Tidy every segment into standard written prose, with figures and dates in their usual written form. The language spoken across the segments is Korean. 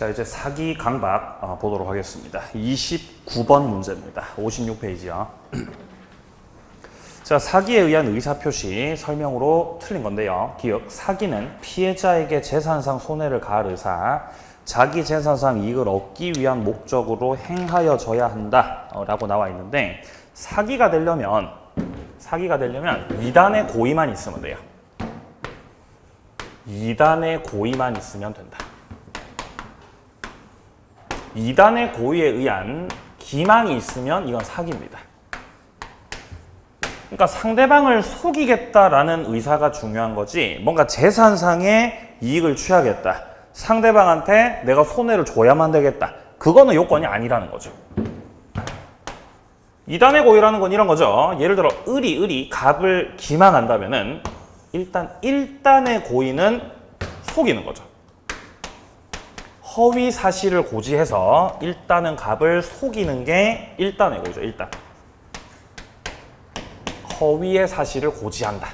자, 이제 사기 강박 보도록 하겠습니다. 29번 문제입니다. 56페이지요. 자, 사기에 의한 의사표시 설명으로 틀린 건데요. 기억, 사기는 피해자에게 재산상 손해를 가할 의사, 자기 재산상 이익을 얻기 위한 목적으로 행하여져야 한다 라고 나와 있는데, 사기가 되려면 2단의 고의만 있으면 돼요. 2단의 고의만 있으면 된다. 2단의 고의에 의한 기망이 있으면 이건 사기입니다. 그러니까 상대방을 속이겠다라는 의사가 중요한 거지, 뭔가 재산상의 이익을 취하겠다, 상대방한테 내가 손해를 줘야만 되겠다, 그거는 요건이 아니라는 거죠. 2단의 고의라는 건 이런 거죠. 예를 들어 을이 갑을 기망한다면은 일단 1단의 고의는 속이는 거죠. 허위 사실을 고지해서 일단은 갑을 속이는 게 1단의 고의죠. 1단. 허위의 사실을 고지한다.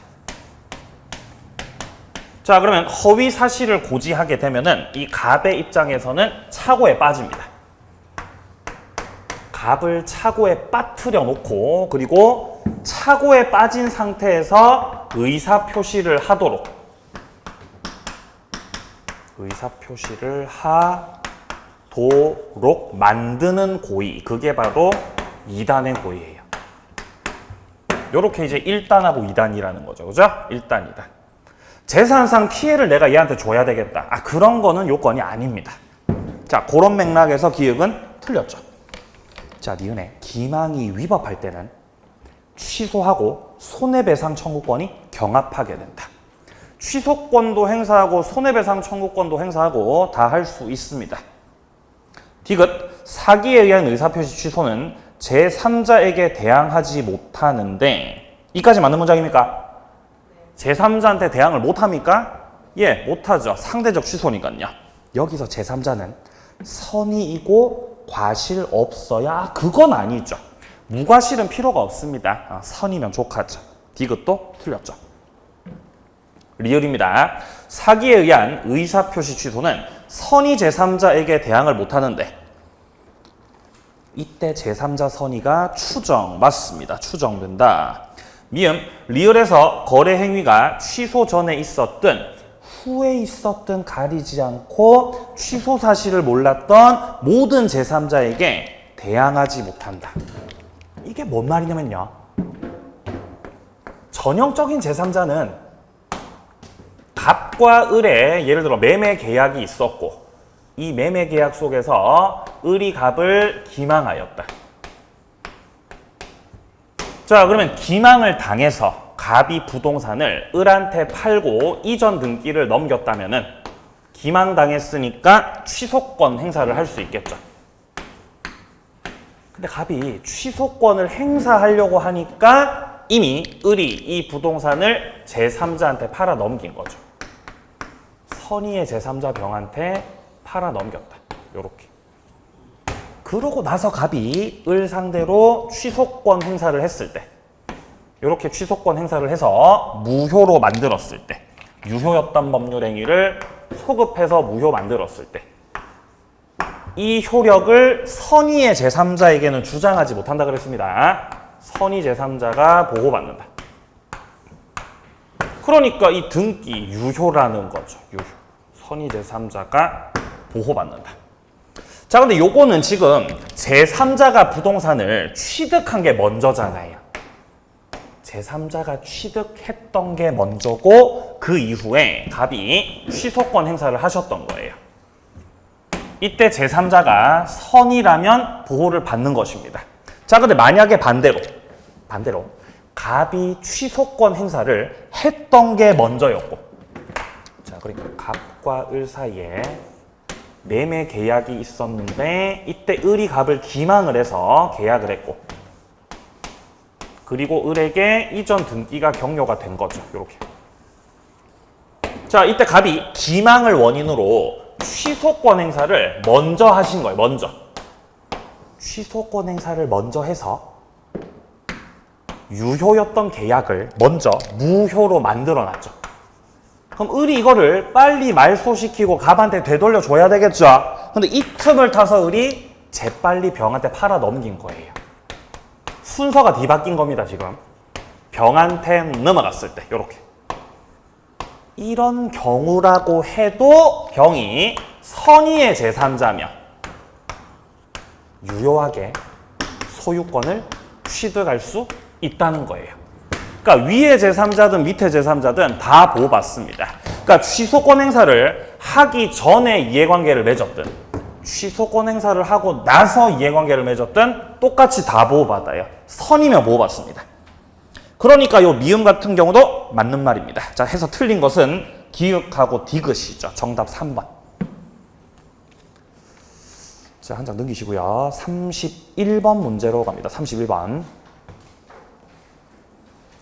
자, 그러면 허위 사실을 고지하게 되면은 이 갑의 입장에서는 착오에 빠집니다. 갑을 착오에 빠뜨려 놓고, 그리고 착오에 빠진 상태에서 의사표시를 하도록 만드는 고의, 그게 바로 2단의 고의예요. 요렇게 이제 1단하고 2단이라는 거죠. 그죠? 1단, 2단. 재산상 피해를 내가 얘한테 줘야 되겠다. 그런 거는 요건이 아닙니다. 자, 그런 맥락에서 기억은 틀렸죠. 자, 니은에 기망이 위법할 때는 취소하고 손해배상 청구권이 경합하게 된다. 취소권도 행사하고 손해배상 청구권도 행사하고 다 할 수 있습니다. 디귿, 사기에 의한 의사표시 취소는 제3자에게 대항하지 못하는데, 이까지 맞는 문장입니까? 제3자한테 대항을 못합니까? 예, 못하죠. 상대적 취소니까요. 여기서 제3자는 선의이고 과실 없어야, 그건 아니죠. 무과실은 필요가 없습니다. 선이면 족하죠. 디귿도 틀렸죠. 리을입니다. 사기에 의한 의사표시 취소는 선의 제3자에게 대항을 못하는데, 이때 제3자 선의가 추정, 맞습니다. 추정된다. 미음, 리을에서 거래 행위가 취소 전에 있었든 후에 있었든 가리지 않고 취소 사실을 몰랐던 모든 제3자에게 대항하지 못한다. 이게 뭔 말이냐면요, 전형적인 제3자는 갑과 을의 예를 들어 매매 계약이 있었고, 이 매매 계약 속에서 을이 갑을 기망하였다. 자, 그러면 기망을 당해서 갑이 부동산을 을한테 팔고 이전 등기를 넘겼다면은 기망당했으니까 취소권 행사를 할 수 있겠죠. 근데 갑이 취소권을 행사하려고 하니까 이미 을이 이 부동산을 제3자한테 팔아 넘긴 거죠. 선의의 제3자 병한테 팔아 넘겼다. 요렇게. 그러고 나서 갑이 을 상대로 취소권 행사를 했을 때, 요렇게 취소권 행사를 해서 무효로 만들었을 때, 유효였던 법률 행위를 소급해서 무효 만들었을 때, 이 효력을 선의의 제3자에게는 주장하지 못한다 그랬습니다. 선의 제3자가 보호받는다. 그러니까 이 등기 유효라는 거죠. 유효. 선의 제3자가 보호받는다. 자, 근데 요거는 지금 제3자가 부동산을 취득한 게 먼저잖아요. 제3자가 취득했던 게 먼저고, 그 이후에 갑이 취소권 행사를 하셨던 거예요. 이때 제3자가 선이라면 보호를 받는 것입니다. 자, 근데 만약에 반대로 갑이 취소권 행사를 했던 게 먼저였고, 자, 그러니까 갑과 을 사이에 매매 계약이 있었는데 이때 을이 갑을 기망을 해서 계약을 했고, 그리고 을에게 이전 등기가 격려가 된 거죠. 이렇게. 자, 이때 갑이 기망을 원인으로 취소권 행사를 먼저 하신 거예요. 먼저. 취소권 행사를 먼저 해서 유효였던 계약을 먼저 무효로 만들어놨죠. 그럼 을이 이거를 빨리 말소시키고 갑한테 되돌려 줘야 되겠죠. 근데 이 틈을 타서 을이 재빨리 병한테 팔아 넘긴 거예요. 순서가 뒤바뀐 겁니다, 지금. 병한테 넘어갔을 때, 요렇게. 이런 경우라고 해도 병이 선의의 제3자면 유효하게 소유권을 취득할 수 있다는 거예요. 그러니까 위의 제3자든 밑의 제3자든 다 보호받습니다. 그러니까 취소권 행사를 하기 전에 이해관계를 맺었든 취소권 행사를 하고 나서 이해관계를 맺었든 똑같이 다 보호받아요. 선이면 보호받습니다. 그러니까 요 미음 같은 경우도 맞는 말입니다. 자, 해서 틀린 것은 기역하고 디귿이죠. 정답 3번. 자, 한 장 넘기시고요. 31번 문제로 갑니다. 31번.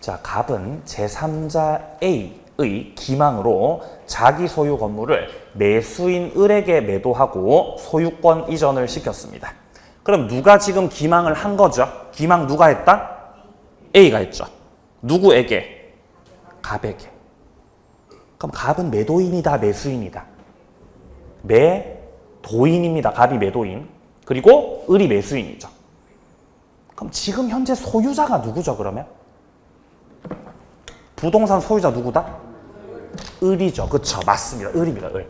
자, 갑은 제3자 A의 기망으로 자기 소유 건물을 매수인 을에게 매도하고 소유권 이전을 시켰습니다. 그럼 누가 지금 기망을 한 거죠? 기망 누가 했다? A가 했죠. 누구에게? 갑에게. 그럼 갑은 매도인이다, 매수인이다? 매도인입니다. 갑이 매도인. 그리고 을이 매수인이죠. 그럼 지금 현재 소유자가 누구죠, 그러면? 부동산 소유자 누구다? 을이죠. 그쵸, 맞습니다. 을입니다, 을.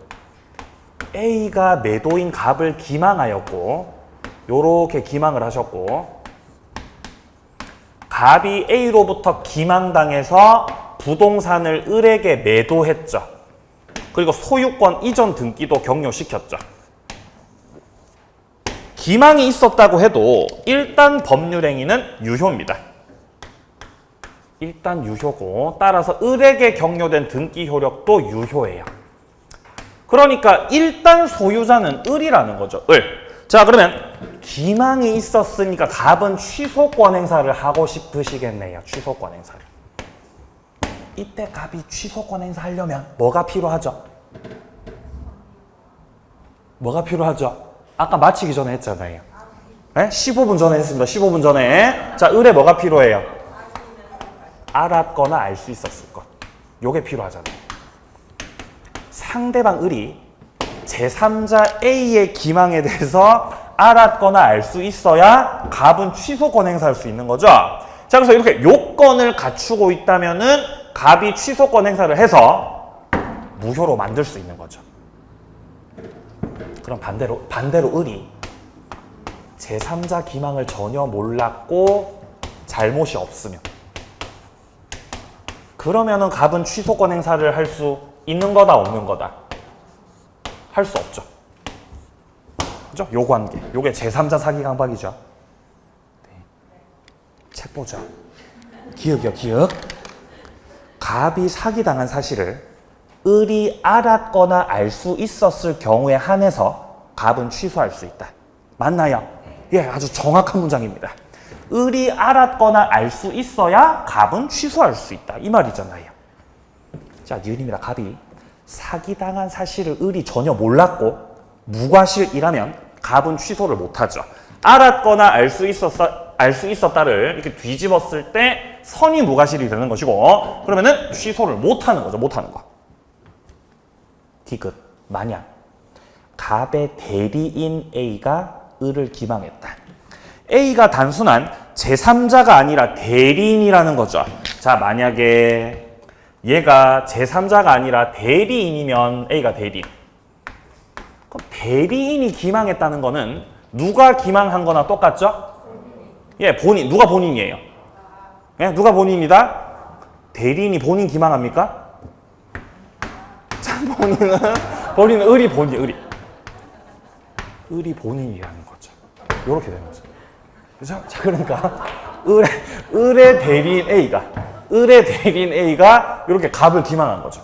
A가 매도인 갑을 기망하였고 요렇게 기망을 하셨고 갑이 A로부터 기망당해서 부동산을 을에게 매도했죠. 그리고 소유권 이전 등기도 격려시켰죠. 기망이 있었다고 해도 일단 법률행위는 유효입니다. 일단 유효고 따라서 을에게 격려된 등기 효력도 유효해요. 그러니까 일단 소유자는 을이라는 거죠. 을. 자, 그러면 기망이 있었으니까 갑은 취소권 행사를 하고 싶으시겠네요. 취소권 행사를. 이때 갑이 취소권 행사하려면 뭐가 필요하죠? 뭐가 필요하죠? 아까 마치기 전에 했잖아요. 네? 15분 전에 했습니다. 15분 전에. 자, 을에 뭐가 필요해요? 알았거나 알 수 있었을 것. 요게 필요하잖아요. 상대방 을이 제3자 A의 기망에 대해서 알았거나 알 수 있어야 갑은 취소권 행사할 수 있는 거죠. 자, 그래서 이렇게 요건을 갖추고 있다면은 갑이 취소권 행사를 해서 무효로 만들 수 있는 거죠. 그럼 반대로 을이 제3자 기망을 전혀 몰랐고 잘못이 없으면 그러면은 갑은 취소권 행사를 할 수 있는 거다, 없는 거다? 할 수 없죠. 그죠? 요 관계. 요게 제3자 사기 강박이죠. 네. 책 보죠. 기억이요, 기억. 갑이 사기당한 사실을 을이 알았거나 알 수 있었을 경우에 한해서 갑은 취소할 수 있다. 맞나요? 예, 아주 정확한 문장입니다. 을이 알았거나 알 수 있어야 갑은 취소할 수 있다. 이 말이잖아요. 자, 니은입니다. 갑이 사기당한 사실을 을이 전혀 몰랐고 무과실이라면 갑은 취소를 못하죠. 알았거나 알 수 있었다를 이렇게 뒤집었을 때 선이 무과실이 되는 것이고 그러면은 취소를 못하는 거죠. 못하는 거. 디귿. 만약 갑의 대리인 A가 을을 기망했다. A가 단순한 제3자가 아니라 대리인이라는 거죠. 자, 만약에 얘가 제3자가 아니라 대리인이면 A가 대리인. 그럼 대리인이 기망했다는 거는 누가 기망한 거나 똑같죠? 예, 본인. 누가 본인이에요? 예, 누가 본인이다? 대리인이 본인 기망합니까? 자, 본인은 을이 본인, 을이 본인이라는 거죠. 요렇게 되는 거죠. 그죠? 자, 그러니까 을의 대리인 A가 이렇게 갑을 기망한 거죠.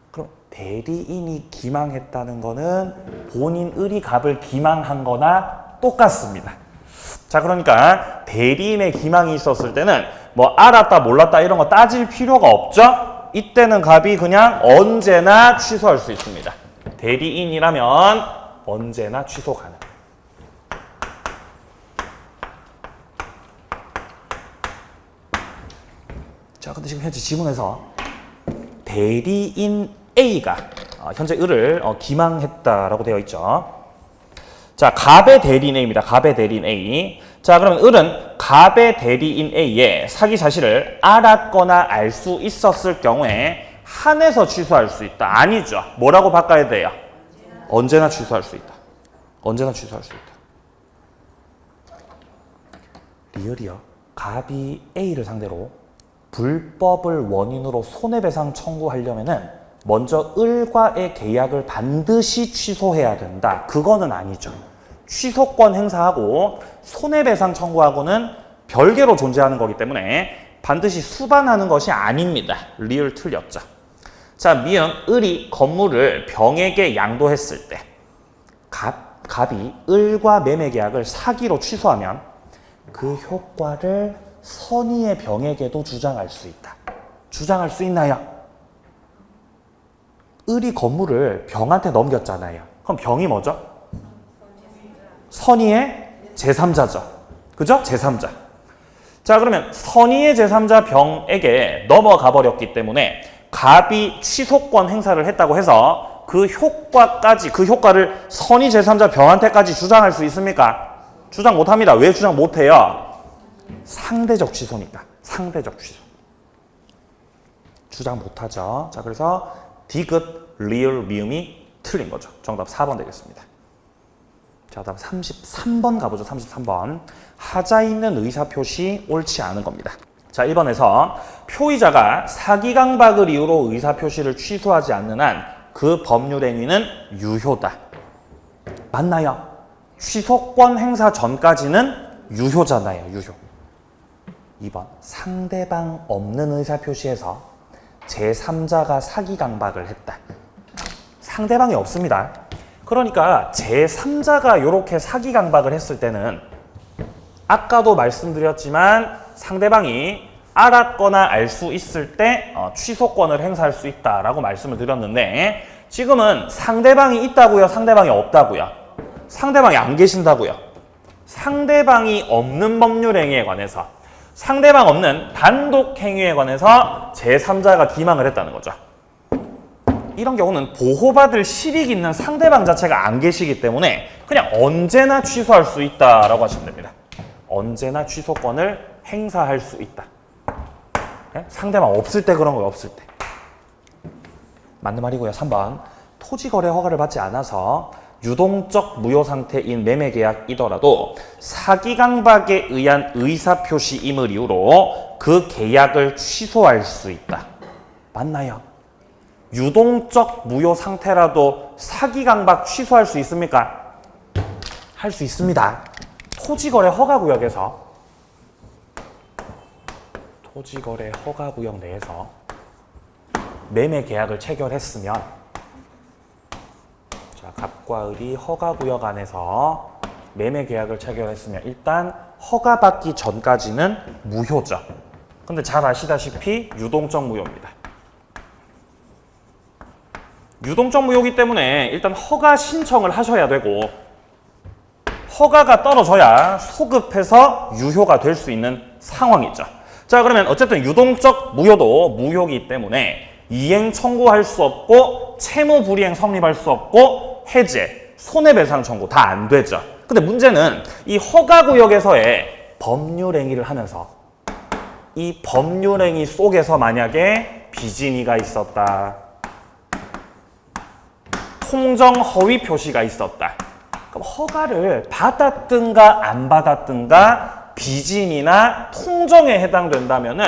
그럼 대리인이 기망했다는 거는 본인 을이 갑을 기망한 거나 똑같습니다. 자, 그러니까 대리인의 기망이 있었을 때는 뭐 알았다 몰랐다 이런 거 따질 필요가 없죠. 이때는 갑이 그냥 언제나 취소할 수 있습니다. 대리인이라면 언제나 취소 가능. 자, 근데 지금 현재 지문에서 대리인 A가 현재 을을 기망했다라고 되어 있죠. 자, 갑의 대리인 A입니다. 갑의 대리인 A. 자, 그러면 을은 갑의 대리인 A의 사기 사실을 알았거나 알 수 있었을 경우에 한해서 취소할 수 있다. 아니죠. 뭐라고 바꿔야 돼요? 언제나 취소할 수 있다. 언제나 취소할 수 있다. 리얼이요. 갑이 A를 상대로 불법을 원인으로 손해배상 청구하려면은 먼저 을과의 계약을 반드시 취소해야 된다. 그거는 아니죠. 취소권 행사하고 손해배상 청구하고는 별개로 존재하는 거기 때문에 반드시 수반하는 것이 아닙니다. 리을 틀렸죠. 자, 미음 을이 건물을 병에게 양도했을 때 갑이 을과 매매 계약을 사기로 취소하면 그 효과를 선의의 병에게도 주장할 수 있다. 주장할 수 있나요? 을이 건물을 병한테 넘겼잖아요. 그럼 병이 뭐죠? 선의의 제3자죠. 그죠? 제3자. 자, 그러면 선의의 제3자 병에게 넘어가 버렸기 때문에 갑이 취소권 행사를 했다고 해서 그 효과를 선의 제3자 병한테까지 주장할 수 있습니까? 주장 못합니다. 왜 주장 못해요? 상대적 취소니까. 상대적 취소. 주장 못하죠. 자, 그래서 디귿, 리을, 미음이 틀린 거죠. 정답 4번 되겠습니다. 자, 다음 33번 가보죠. 33번. 하자 있는 의사표시 옳지 않은 겁니다. 자, 1번에서 표의자가 사기강박을 이유로 의사표시를 취소하지 않는 한 그 법률 행위는 유효다. 맞나요? 취소권 행사 전까지는 유효잖아요. 유효. 2번. 상대방 없는 의사표시에서 제3자가 사기강박을 했다. 상대방이 없습니다. 그러니까 제3자가 이렇게 사기강박을 했을 때는 아까도 말씀드렸지만 상대방이 알았거나 알 수 있을 때 취소권을 행사할 수 있다라고 말씀을 드렸는데 지금은 상대방이 있다고요? 상대방이 없다고요? 상대방이 안 계신다고요? 상대방이 없는 법률 행위에 관해서 상대방 없는 단독 행위에 관해서 제3자가 기망을 했다는 거죠. 이런 경우는 보호받을 실익이 있는 상대방 자체가 안 계시기 때문에 그냥 언제나 취소할 수 있다라고 하시면 됩니다. 언제나 취소권을 행사할 수 있다. 네? 상대방 없을 때 그런 거예요. 없을 때. 맞는 말이고요. 3번. 토지거래 허가를 받지 않아서 유동적 무효 상태인 매매계약이더라도 사기강박에 의한 의사표시임을 이유로 그 계약을 취소할 수 있다. 맞나요? 유동적 무효 상태라도 사기강박 취소할 수 있습니까? 할 수 있습니다. 토지거래 허가구역에서 토지거래 허가구역 내에서 매매계약을 체결했으면 자, 갑과 을이 허가구역 안에서 매매계약을 체결했으면 일단 허가받기 전까지는 무효죠. 근데 잘 아시다시피 유동적 무효입니다. 유동적 무효이기 때문에 일단 허가 신청을 하셔야 되고 허가가 떨어져야 소급해서 유효가 될 수 있는 상황이죠. 자, 그러면 어쨌든 유동적 무효도 무효이기 때문에 이행 청구할 수 없고 채무 불이행 성립할 수 없고 해제, 손해배상 청구 다 안 되죠. 근데 문제는 이 허가구역에서의 법률행위를 하면서 이 법률행위 속에서 만약에 비진이가 있었다. 통정 허위 표시가 있었다. 그럼 허가를 받았든가 안 받았든가 비진이나 통정에 해당된다면은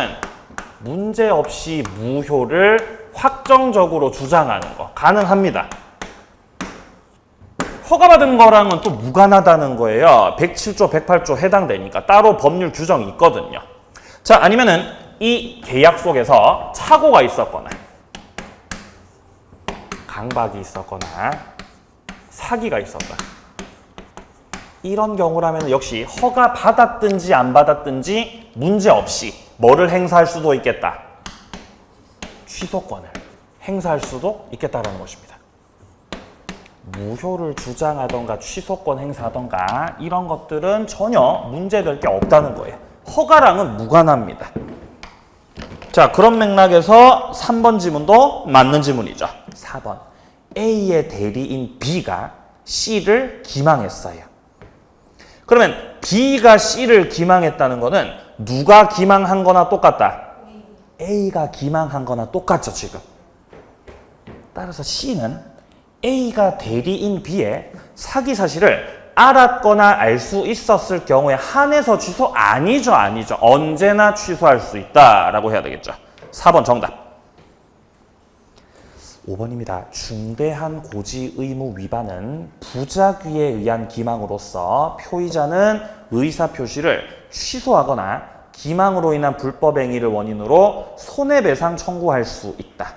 문제없이 무효를 확정적으로 주장하는 거 가능합니다. 허가받은 거랑은 또 무관하다는 거예요. 107조, 108조 해당되니까 따로 법률 규정이 있거든요. 자, 아니면은 이 계약 속에서 착오가 있었거나 강박이 있었거나 사기가 있었다. 이런 경우라면 역시 허가 받았든지 안 받았든지 문제없이 뭐를 행사할 수도 있겠다. 취소권을 행사할 수도 있겠다라는 것입니다. 무효를 주장하던가 취소권 행사하던가 이런 것들은 전혀 문제될 게 없다는 거예요. 허가랑은 무관합니다. 자, 그런 맥락에서 3번 지문도 맞는 지문이죠. 4번. A의 대리인 B가 C를 기망했어요. 그러면 B가 C를 기망했다는 거는 누가 기망한 거나 똑같다? A가 기망한 거나 똑같죠, 지금. 따라서 C는 A가 대리인 B의 사기 사실을 알았거나 알 수 있었을 경우에 한해서 취소 아니죠, 아니죠. 언제나 취소할 수 있다라고 해야 되겠죠. 4번 정답. 5번입니다. 중대한 고지 의무 위반은 부작위에 의한 기망으로서 표의자는 의사표시를 취소하거나 기망으로 인한 불법 행위를 원인으로 손해배상 청구할 수 있다.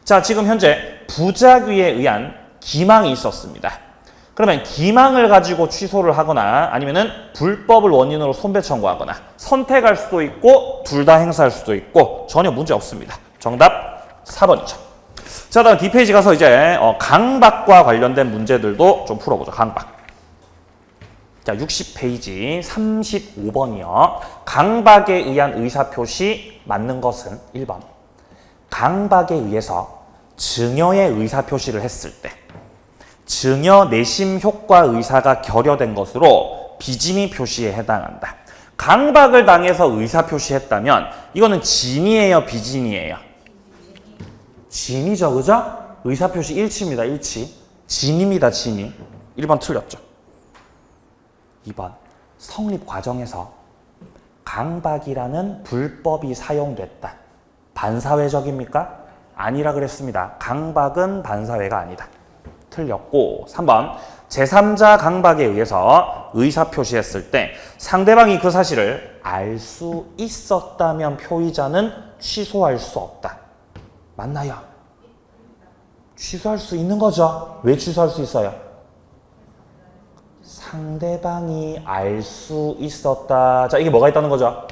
자, 지금 현재 부작위에 의한 기망이 있었습니다. 그러면 기망을 가지고 취소를 하거나 아니면은 불법을 원인으로 손배 청구하거나 선택할 수도 있고 둘 다 행사할 수도 있고 전혀 문제 없습니다. 정답 4번이죠. 자, 다음 뒷페이지 가서 이제 강박과 관련된 문제들도 좀 풀어보죠. 강박. 자, 60페이지 35번이요. 강박에 의한 의사표시 맞는 것은 1번. 강박에 의해서 증여의 의사표시를 했을 때 증여 내심 효과 의사가 결여된 것으로 비짐이 표시에 해당한다. 강박을 당해서 의사표시했다면 이거는 진이에요, 비진이에요? 진이죠, 그죠? 의사표시 일치입니다, 일치. 진입니다, 진이. 1번 틀렸죠. 2번, 성립 과정에서 강박이라는 불법이 사용됐다. 반사회적입니까? 아니라 그랬습니다. 강박은 반사회가 아니다. 틀렸고, 3번, 제3자 강박에 의해서 의사표시했을 때 상대방이 그 사실을 알 수 있었다면 표의자는 취소할 수 없다. 맞나요? 취소할 수 있는 거죠. 왜 취소할 수 있어요? 상대방이 알 수 있었다. 자, 이게 뭐가 있다는 거죠?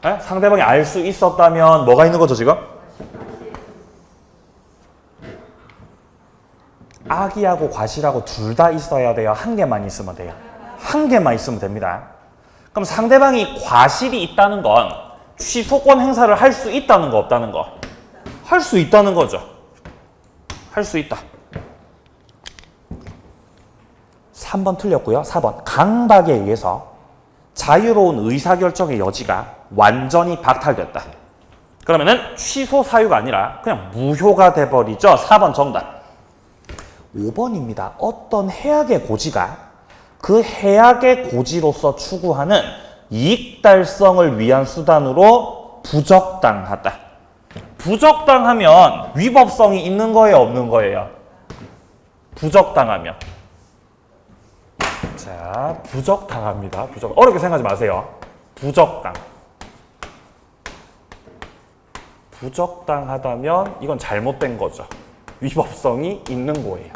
에? 상대방이 알 수 있었다면 뭐가 있는 거죠, 지금? 악의하고 과실하고 둘 다 있어야 돼요? 한 개만 있으면 돼요? 한 개만 있으면 됩니다. 그럼 상대방이 과실이 있다는 건 취소권 행사를 할 수 있다는 거, 없다는 거? 할 수 있다는 거죠. 할 수 있다. 3번 틀렸고요. 4번. 강박에 의해서 자유로운 의사결정의 여지가 완전히 박탈됐다. 그러면은 취소 사유가 아니라 그냥 무효가 돼버리죠. 4번 정답. 5번입니다. 어떤 해악의 고지가 그 해악의 고지로서 추구하는 이익 달성을 위한 수단으로 부적당하다. 부적당하면 위법성이 있는 거예요, 없는 거예요? 부적당하면. 자, 부적당합니다. 어렵게 생각하지 마세요. 부적당. 부적당하다면 이건 잘못된 거죠. 위법성이 있는 거예요.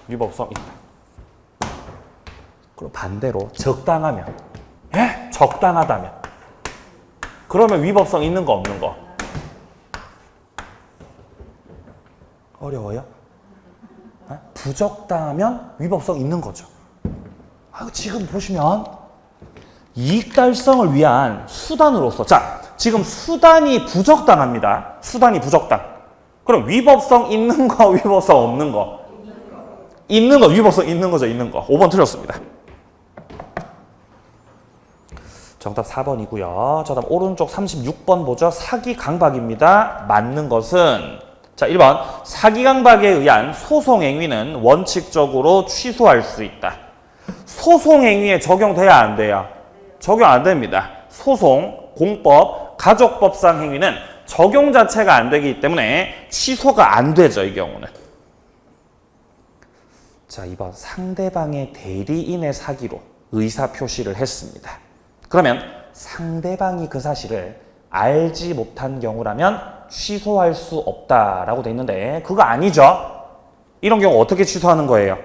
위법성 있다. 그리고 반대로 적당하면, 예? 적당하다면. 그러면 위법성 있는 거 없는 거? 어려워요? 부적당하면 위법성 있는 거죠. 지금 보시면 이익 달성을 위한 수단으로서, 자, 지금 수단이 부적당합니다. 수단이 부적당. 그럼 위법성 있는 거, 위법성 없는 거? 있는 거, 위법성 있는 거죠, 있는 거. 5번 틀렸습니다. 정답 4번이고요. 자, 다음 오른쪽 36번 보죠. 사기 강박입니다. 맞는 것은, 자, 1번. 사기 강박에 의한 소송 행위는 원칙적으로 취소할 수 있다. 소송 행위에 적용돼야 안 돼요? 적용 안 됩니다. 소송, 공법, 가족법상 행위는 적용 자체가 안 되기 때문에 취소가 안 되죠, 이 경우는. 자, 2번. 상대방의 대리인의 사기로 의사표시를 했습니다. 그러면 상대방이 그 사실을 알지 못한 경우라면 취소할 수 없다라고 돼 있는데 그거 아니죠? 이런 경우 어떻게 취소하는 거예요?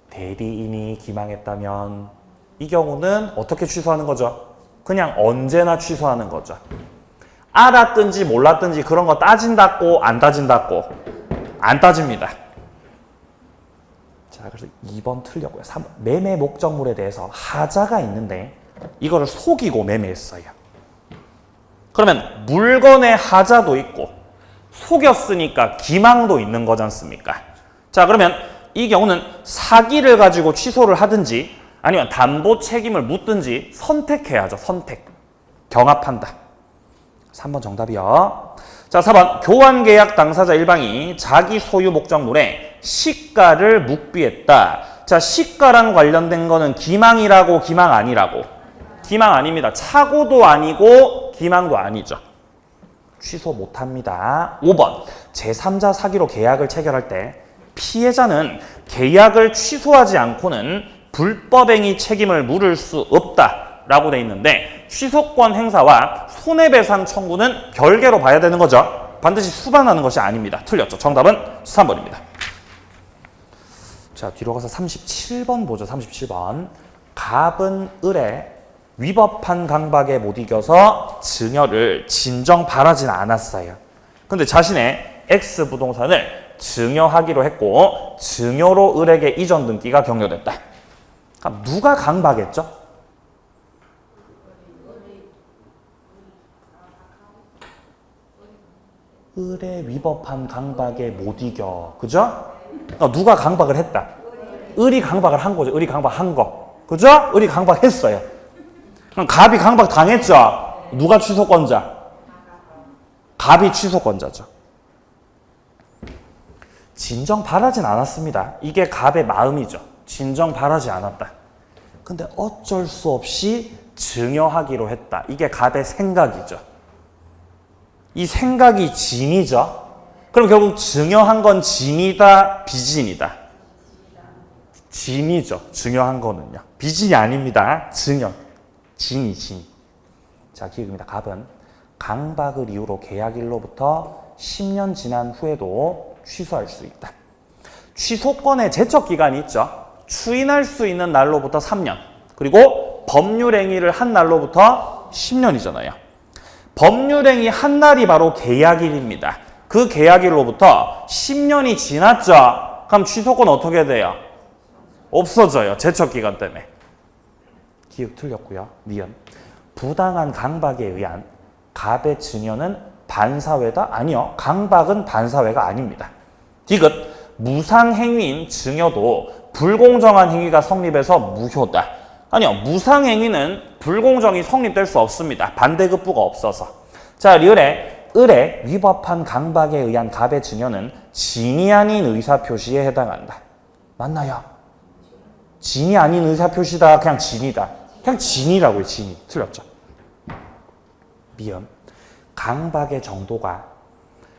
대리인이 기망했다면 이 경우는 어떻게 취소하는 거죠? 그냥 언제나 취소하는 거죠. 알았든지 몰랐든지 그런 거 따진다고 안 따진다고? 안 따집니다. 자, 그래서 2번 틀렸고요. 3번. 매매 목적물에 대해서 하자가 있는데 이거를 속이고 매매했어요. 그러면 물건의 하자도 있고 속였으니까 기망도 있는 거지 않습니까? 자, 그러면 이 경우는 사기를 가지고 취소를 하든지 아니면 담보 책임을 묻든지 선택해야죠. 선택. 경합한다. 3번 정답이요. 자, 4번 교환계약 당사자 일방이 자기 소유 목적물에 시가를 묵비했다. 자, 시가랑 관련된 거는 기망이라고 기망 아니라고? 기망 아닙니다. 착오도 아니고 기망도 아니죠. 취소 못합니다. 5번 제3자 사기로 계약을 체결할 때 피해자는 계약을 취소하지 않고는 불법행위 책임을 물을 수 없다라고 돼 있는데 취소권 행사와 손해배상 청구는 별개로 봐야 되는 거죠. 반드시 수반하는 것이 아닙니다. 틀렸죠. 정답은 3번입니다. 자, 뒤로 가서 37번 보죠. 37번. 갑은 을에 위법한 강박에 못 이겨서 증여를 진정 바라진 않았어요. 근데 자신의 X 부동산을 증여하기로 했고 증여로 을에게 이전 등기가 격려됐다. 그럼 누가 강박했죠? 을의 위법한 강박에 못 이겨. 그죠? 그러니까 누가 강박을 했다? 을이 강박을 한 거죠. 을이 강박한 거. 그죠? 을이 강박했어요. 그럼 갑이 강박 당했죠? 누가 취소권자? 갑이 취소권자죠. 진정 바라진 않았습니다. 이게 갑의 마음이죠. 진정 바라지 않았다. 근데 어쩔 수 없이 증여하기로 했다. 이게 갑의 생각이죠. 이 생각이 진이죠. 그럼 결국 증여한 건 진이다, 비진이다? 진이죠. 증여한 거는요. 비진이 아닙니다. 증여. 진이. 자, 기억입니다. 갑은 강박을 이유로 계약일로부터 10년 지난 후에도 취소할 수 있다. 취소권의 제척 기간이 있죠. 추인할 수 있는 날로부터 3년. 그리고 법률행위를 한 날로부터 10년이잖아요. 법률행위 한 날이 바로 계약일입니다. 그 계약일로부터 10년이 지났죠. 그럼 취소권 어떻게 돼요? 없어져요. 제척기간 때문에. 기억 틀렸고요. 니은. 부당한 강박에 의한 갑의 증여는 반사회다? 아니요. 강박은 반사회가 아닙니다. 디귿. 무상행위인 증여도 불공정한 행위가 성립해서 무효다. 아니요. 무상행위는 불공정이 성립될 수 없습니다. 반대급부가 없어서. 자, 리을에 을의 위법한 강박에 의한 갑의 증여는 진이 아닌 의사표시에 해당한다. 맞나요? 진이 아닌 의사표시다. 그냥 진이다. 그냥 진이라고요. 진이. 틀렸죠. 미음. 강박의 정도가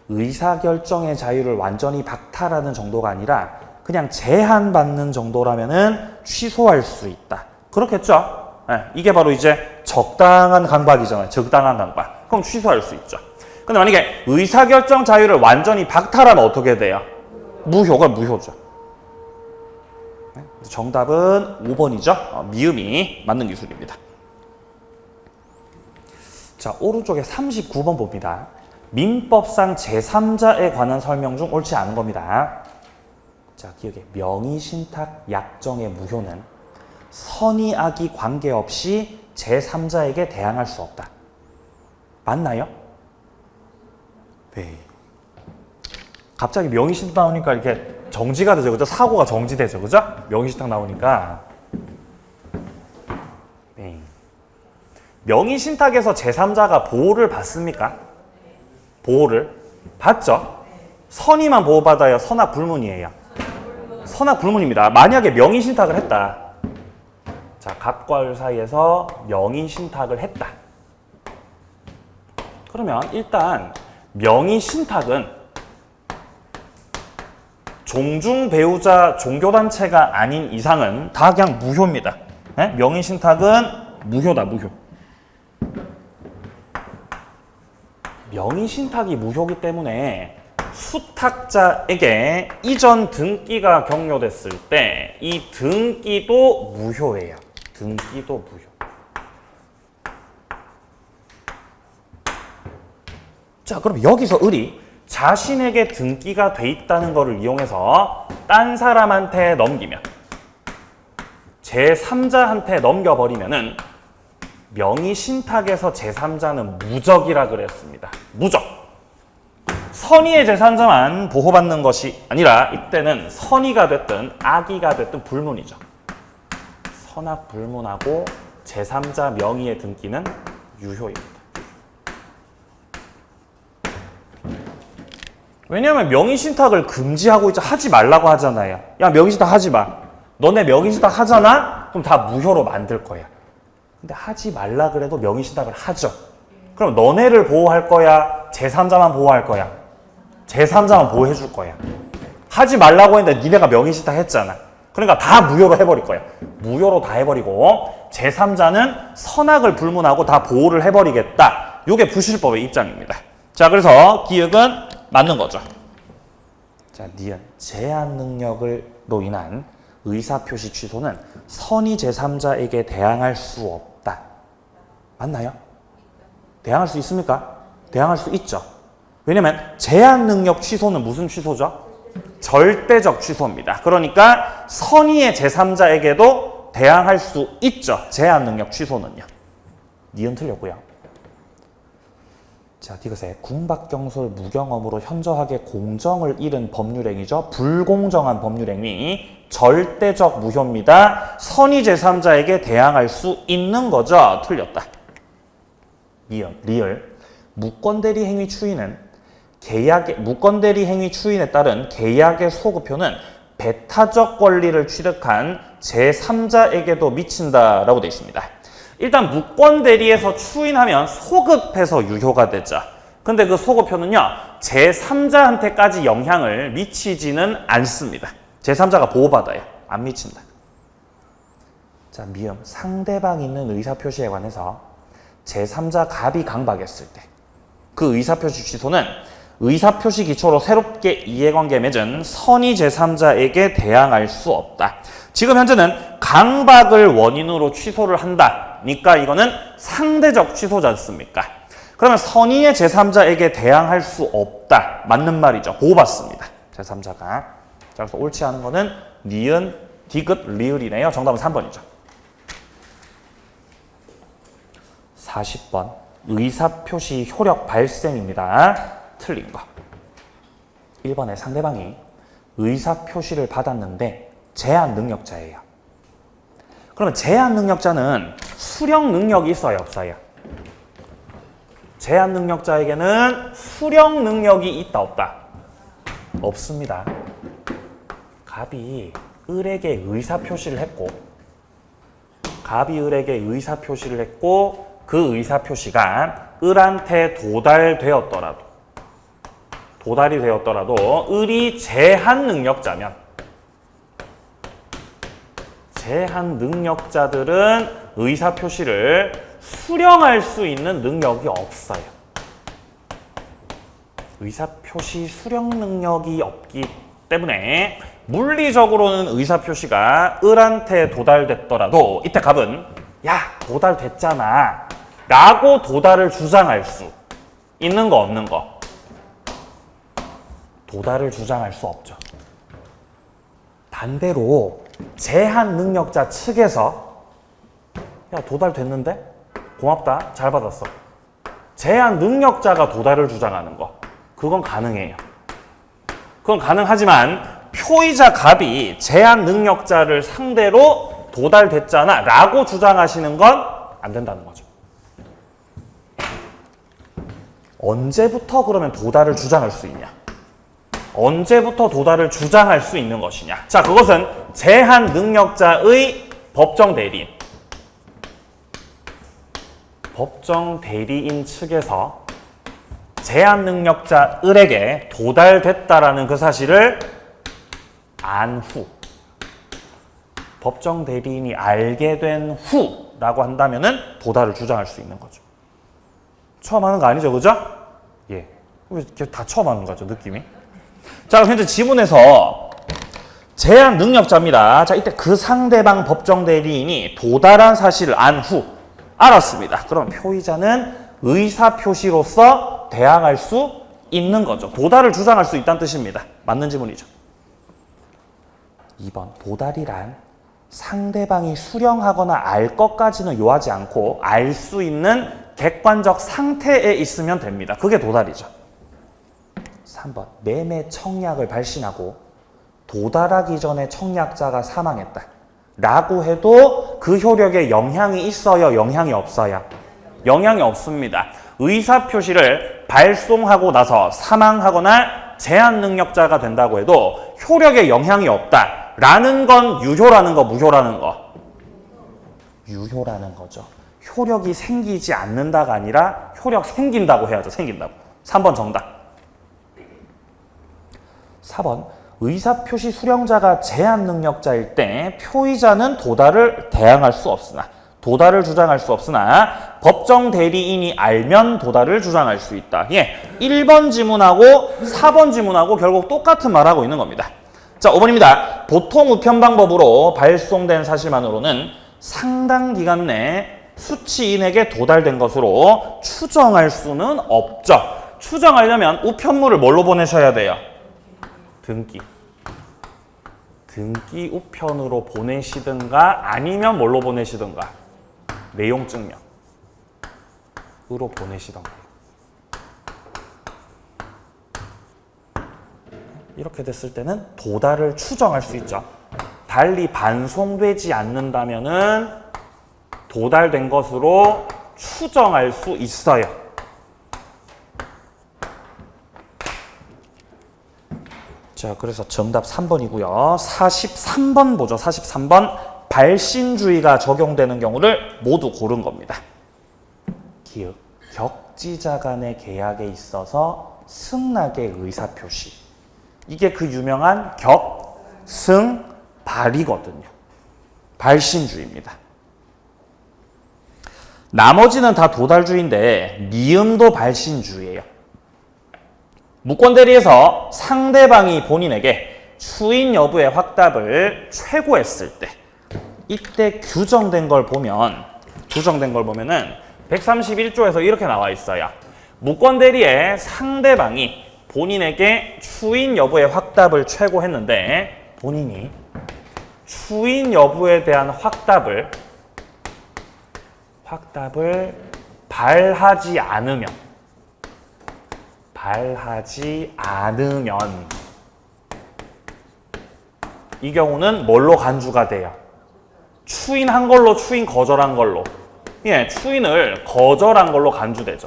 의사결정의 자유를 완전히 박탈하는 정도가 아니라 그냥 제한받는 정도라면은 취소할 수 있다. 그렇겠죠? 네, 이게 바로 이제 적당한 강박이잖아요. 적당한 강박. 그럼 취소할 수 있죠. 근데 만약에 의사결정 자유를 완전히 박탈하면 어떻게 돼요? 무효가 무효죠. 네, 정답은 5번이죠. 미음이 맞는 기술입니다. 자, 오른쪽에 39번 봅니다. 민법상 제3자에 관한 설명 중 옳지 않은 겁니다. 자, 기억해. 명의신탁 약정의 무효는 선의 악이 관계없이 제3자에게 대항할 수 없다. 맞나요? 네. 갑자기 명의신탁 나오니까 이렇게 정지가 되죠. 그죠? 사고가 정지되죠. 그죠? 명의신탁 나오니까. 네. 명의신탁에서 제3자가 보호를 받습니까? 보호를 받죠. 선의만 보호받아요. 선악 불문이에요. 선악 불문입니다. 만약에 명의신탁을 했다. 자, 갑과 을 사이에서 명의신탁을 했다. 그러면 일단 명의신탁은 종중 배우자 종교단체가 아닌 이상은 다 그냥 무효입니다. 네? 명의신탁은 무효다. 무효. 명의신탁이 무효이기 때문에 수탁자에게 이전 등기가 격려됐을 때 이 등기도 무효예요. 등기도 무효. 자, 그럼 여기서 을이 자신에게 등기가 돼 있다는 것을 이용해서 딴 사람한테 넘기면 제3자한테 넘겨버리면은 명의 신탁에서 제3자는 무적이라 그랬습니다. 무적. 선의의 제3자만 보호받는 것이 아니라 이때는 선의가 됐든 악의가 됐든 불문이죠. 선악 불문하고 제3자 명의의 등기는 유효입니다. 왜냐하면 명의신탁을 금지하고 이제 하지 말라고 하잖아요. 야, 명의신탁 하지 마. 너네 명의신탁 하잖아? 그럼 다 무효로 만들 거야. 근데 하지 말라 그래도 명의신탁을 하죠. 그럼 너네를 보호할 거야? 제3자만 보호할 거야? 제3자만 보호해 줄 거야. 하지 말라고 했는데 니네가 명의신탁 했잖아. 그러니까 다 무효로 해버릴 거야. 무효로 다 해버리고 제3자는 선악을 불문하고 다 보호를 해버리겠다. 이게 부실법의 입장입니다. 자, 그래서 기역은 맞는 거죠. 자, 니은 제한 능력으로 인한 의사표시 취소는 선의 제3자에게 대항할 수 없다. 맞나요? 대항할 수 있습니까? 대항할 수 있죠. 왜냐면 제한 능력 취소는 무슨 취소죠? 절대적 취소입니다. 그러니까 선의의 제3자에게도 대항할 수 있죠. 제한 능력 취소는요. 니은 틀렸고요. 자, 디귿에 궁박경솔 무경험으로 현저하게 공정을 잃은 법률행위죠. 불공정한 법률행위, 절대적 무효입니다. 선의 제3자에게 대항할 수 있는 거죠. 틀렸다. 니은, 리을. 무권대리 행위 추인은 무권대리 행위 추인에 따른 계약의 소급효는 배타적 권리를 취득한 제3자에게도 미친다라고 되어 있습니다. 일단 무권대리에서 추인하면 소급해서 유효가 되죠. 근데 그 소급효는요, 제3자한테까지 영향을 미치지는 않습니다. 제3자가 보호받아요. 안 미친다. 자, 미음. 상대방 있는 의사표시에 관해서 제3자 갑이 강박했을 때 그 의사표시 취소는 의사표시 기초로 새롭게 이해관계 맺은 선의 제3자에게 대항할 수 없다. 지금 현재는 강박을 원인으로 취소를 한다니까 이거는 상대적 취소지 않습니까? 그러면 선의의 제3자에게 대항할 수 없다. 맞는 말이죠. 보호받습니다. 제3자가. 자, 그래서 옳지 않은 거는 니은, 디귿, 리을이네요. 정답은 3번이죠. 40번. 의사표시 효력 발생입니다. 틀린 거. 1번에 상대방이 의사표시를 받았는데 제한 능력자예요. 그러면 제한 능력자는 수령 능력이 있어요, 없어요? 제한 능력자에게는 수령 능력이 있다, 없다? 없습니다. 갑이 을에게 의사표시를 했고 그 의사표시가 을한테 도달이 되었더라도 을이 제한 능력자면 제한 능력자들은 의사표시를 수령할 수 있는 능력이 없어요. 의사표시 수령 능력이 없기 때문에 물리적으로는 의사표시가 을한테 도달됐더라도 이때 갑은 야, 도달됐잖아 라고 도달을 주장할 수 있는 거 없는 거? 도달을 주장할 수 없죠. 반대로 제한 능력자 측에서 야, 도달됐는데? 고맙다. 잘 받았어. 제한 능력자가 도달을 주장하는 거. 그건 가능해요. 그건 가능하지만 표의자 갑이 제한 능력자를 상대로 도달됐잖아 라고 주장하시는 건 안 된다는 거죠. 언제부터 그러면 도달을 주장할 수 있냐? 언제부터 도달을 주장할 수 있는 것이냐? 자, 그것은 제한 능력자의 법정 대리인. 법정 대리인 측에서 제한 능력자 을에게 도달됐다라는 그 사실을 안 후, 법정 대리인이 알게 된 후라고 한다면은 도달을 주장할 수 있는 거죠. 처음 하는 거 아니죠, 그죠? 예. 다 처음 하는 거죠, 느낌이. 자, 그럼 현재 지문에서 제한 능력자입니다. 자, 이때 그 상대방 법정 대리인이 도달한 사실을 안 후 알았습니다. 그럼 표의자는 의사표시로서 대항할 수 있는 거죠. 도달을 주장할 수 있다는 뜻입니다. 맞는 지문이죠. 2번. 도달이란 상대방이 수령하거나 알 것까지는 요하지 않고 알 수 있는 객관적 상태에 있으면 됩니다. 그게 도달이죠. 3번 매매 청약을 발신하고 도달하기 전에 청약자가 사망했다 라고 해도 그 효력에 영향이 있어요? 영향이 없어요? 영향이 없습니다. 의사표시를 발송하고 나서 사망하거나 제한 능력자가 된다고 해도 효력에 영향이 없다 라는 건 유효라는 거, 무효라는 거? 유효라는 거죠. 효력이 생기지 않는다가 아니라 효력 생긴다고 해야죠. 생긴다고. 3번 정답. 4번 의사표시 수령자가 제한 능력자일 때 표의자는 도달을 대항할 수 없으나 도달을 주장할 수 없으나 법정 대리인이 알면 도달을 주장할 수 있다. 예, 1번 지문하고 4번 지문하고 결국 똑같은 말하고 있는 겁니다. 자, 5번입니다. 보통 우편 방법으로 발송된 사실만으로는 상당 기간 내 수취인에게 도달된 것으로 추정할 수는 없죠. 추정하려면 우편물을 뭘로 보내셔야 돼요? 등기. 등기 우편으로 보내시든가 아니면 뭘로 보내시든가 내용 증명으로 보내시던가. 이렇게 됐을 때는 도달을 추정할 수 있죠. 달리 반송되지 않는다면은 도달된 것으로 추정할 수 있어요. 자, 그래서 정답 3번이고요. 43번 보죠. 43번 발신주의가 적용되는 경우를 모두 고른 겁니다. 기읍, 격지자 간의 계약에 있어서 승낙의 의사표시. 이게 그 유명한 격, 승, 발이거든요. 발신주의입니다. 나머지는 다 도달주의인데 미음도 발신주의예요. 무권대리에서 상대방이 본인에게 추인 여부의 확답을 최고했을 때 이때 규정된 걸 보면은 131조에서 이렇게 나와 있어요. 무권대리의 상대방이 본인에게 추인 여부의 확답을 최고했는데 본인이 추인 여부에 대한 확답을 발하지 않으면 이 경우는 뭘로 간주가 돼요? 추인한 걸로, 추인 거절한 걸로. 예, 추인을 거절한 걸로 간주되죠.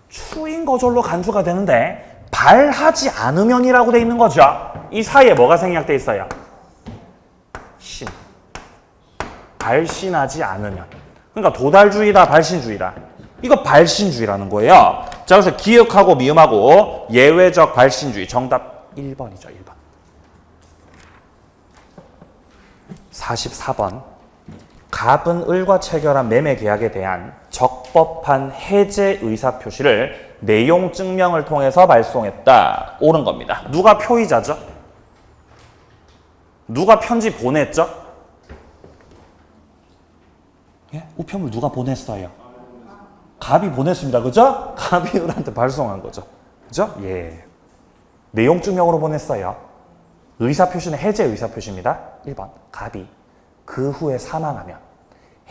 추인 거절로 간주가 되는데 발하지 않으면이라고 돼 있는 거죠. 이 사이에 뭐가 생략돼 있어요? 신. 발신하지 않으면. 그러니까 도달주의다, 발신주의다. 이거 발신주의라는 거예요. 자, 그래서 기역하고 미음하고 예외적 발신주의. 정답 1번이죠, 1번. 44번. 갑은 을과 체결한 매매 계약에 대한 적법한 해제 의사표시를 내용 증명을 통해서 발송했다. 옳은 겁니다. 누가 표의자죠? 누가 편지 보냈죠? 예? 우편물 누가 보냈어요? 갑이 보냈습니다. 그죠? 갑이 을한테 발송한 거죠. 그죠? 예. 내용 증명으로 보냈어요. 의사표시는 해제 의사표시입니다. 1번. 갑이 그 후에 사망하면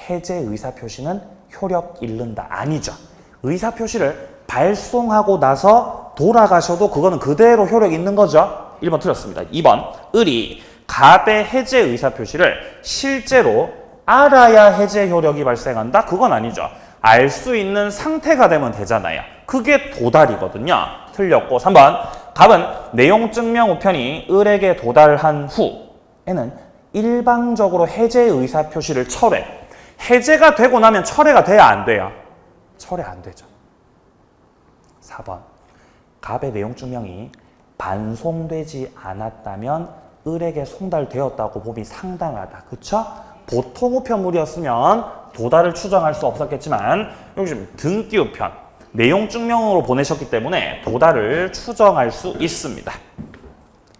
해제 의사표시는 효력 잃는다. 아니죠. 의사표시를 발송하고 나서 돌아가셔도 그거는 그대로 효력 있는 거죠. 1번 틀렸습니다. 2번. 을이 갑의 해제 의사표시를 실제로 알아야 해제 효력이 발생한다? 그건 아니죠. 알 수 있는 상태가 되면 되잖아요. 그게 도달이거든요. 틀렸고 3번. 갑은 내용 증명 우편이 을에게 도달한 후에는 일방적으로 해제 의사표시를 철회. 해제가 되고 나면 철회가 돼야 안 돼요? 철회 안 되죠. 4번. 갑의 내용 증명이 반송되지 않았다면 을에게 송달되었다고 봄이 상당하다. 그쵸? 보통 우편물이었으면 도달을 추정할 수 없었겠지만 여기 지금 등기 우편, 내용 증명으로 보내셨기 때문에 도달을 추정할 수 있습니다.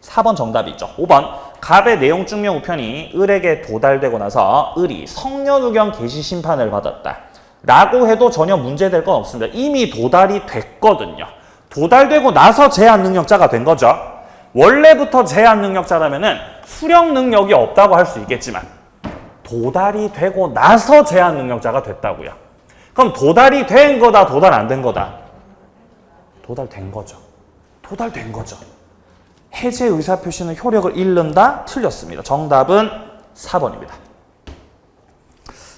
4번 정답이죠. 5번. 갑의 내용 증명 우편이 을에게 도달되고 나서 을이 성년후견 개시 심판을 받았다. 라고 해도 전혀 문제될 건 없습니다. 이미 도달이 됐거든요. 도달되고 나서 제한 능력자가 된 거죠. 원래부터 제한 능력자라면은 수령 능력이 없다고 할 수 있겠지만 도달이 되고 나서 제한 능력자가 됐다고요. 그럼 도달이 된 거다, 도달 안 된 거다? 도달된 거죠. 도달된 거죠. 해제 의사표시는 효력을 잃는다? 틀렸습니다. 정답은 4번입니다.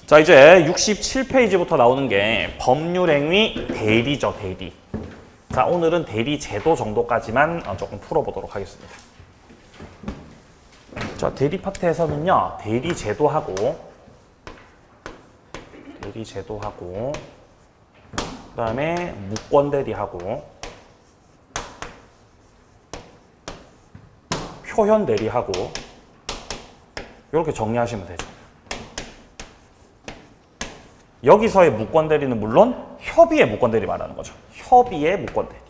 자, 이제 67페이지부터 나오는 게 법률행위 대리죠, 대리. 자, 오늘은 대리 제도 정도까지만 조금 풀어보도록 하겠습니다. 자, 대리 파트에서는요, 대리 제도하고, 그 다음에 무권 대리하고, 표현 대리하고, 이렇게 정리하시면 되죠. 여기서의 무권 대리는 물론 협의의 무권 대리 말하는 거죠. 협의의 무권 대리.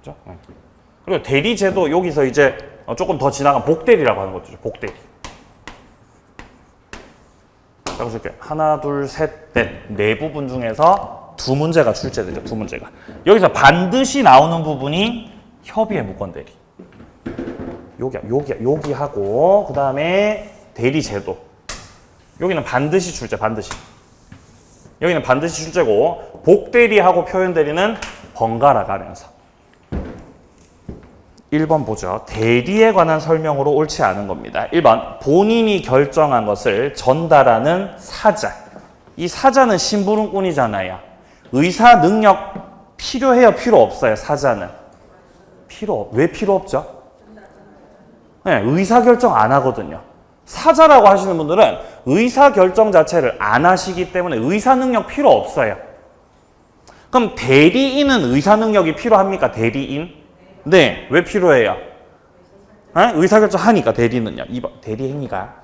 그렇죠? 그리고 대리 제도 여기서 이제 조금 더 지나간 복대리라고 하는 것도 있죠. 복대리. 자, 그래서 이렇게 하나, 둘, 셋, 넷, 네 부분 중에서 두 문제가 출제되죠. 두 문제가. 여기서 반드시 나오는 부분이 협의의 무권 대리. 여기 하고, 그 다음에 대리 제도. 여기는 반드시 출제, 반드시. 여기는 반드시 출제고, 복대리하고 표현대리는 번갈아 가면서. 1번 보죠. 대리에 관한 설명으로 옳지 않은 겁니다. 1번, 본인이 결정한 것을 전달하는 사자. 이 사자는 심부름꾼이잖아요. 의사 능력 필요해요, 필요 없어요, 사자는? 왜 필요 없죠? 네, 의사결정 안 하거든요. 사자라고 하시는 분들은 의사결정 자체를 안 하시기 때문에 의사능력 필요 없어요. 그럼 대리인은 의사능력이 필요합니까? 대리인? 네. 왜 필요해요? 네? 의사결정 하니까 대리는요. 대리행위가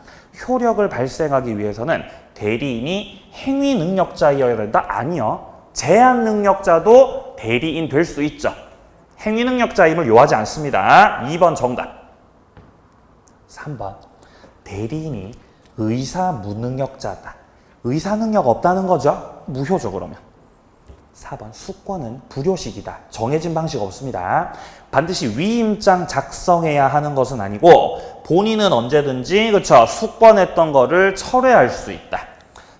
효력을 발생하기 위해서는 대리인이 행위능력자여야 된다? 아니요. 제한능력자도 대리인 될 수 있죠. 행위능력자임을 요하지 않습니다. 2번 정답. 3번. 대리인이 의사 무능력자다. 의사 능력 없다는 거죠? 무효죠, 그러면. 4번. 수권은 불효식이다. 정해진 방식 없습니다. 반드시 위임장 작성해야 하는 것은 아니고 본인은 언제든지 그렇죠, 수권했던 거를 철회할 수 있다.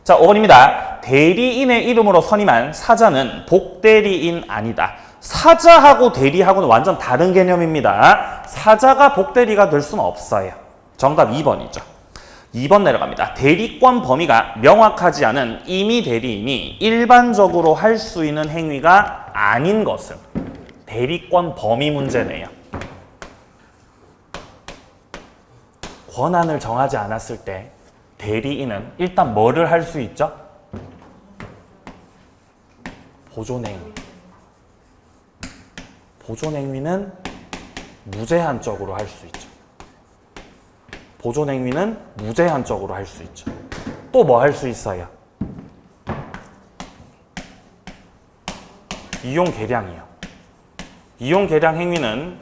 자, 5번입니다. 대리인의 이름으로 선임한 사자는 복대리인 아니다. 사자하고 대리하고는 완전 다른 개념입니다. 사자가 복대리가 될 수는 없어요. 정답 2번이죠. 2번 내려갑니다. 대리권 범위가 명확하지 않은 임의 대리인이 일반적으로 할 수 있는 행위가 아닌 것은 대리권 범위 문제네요. 권한을 정하지 않았을 때 대리인은 일단 뭐를 할 수 있죠? 보존행위. 보존행위는 무제한적으로 할 수 있죠. 보존행위는 무제한적으로 할 수 있죠. 또 뭐 할 수 있어요? 이용계량이요. 이용계량 행위는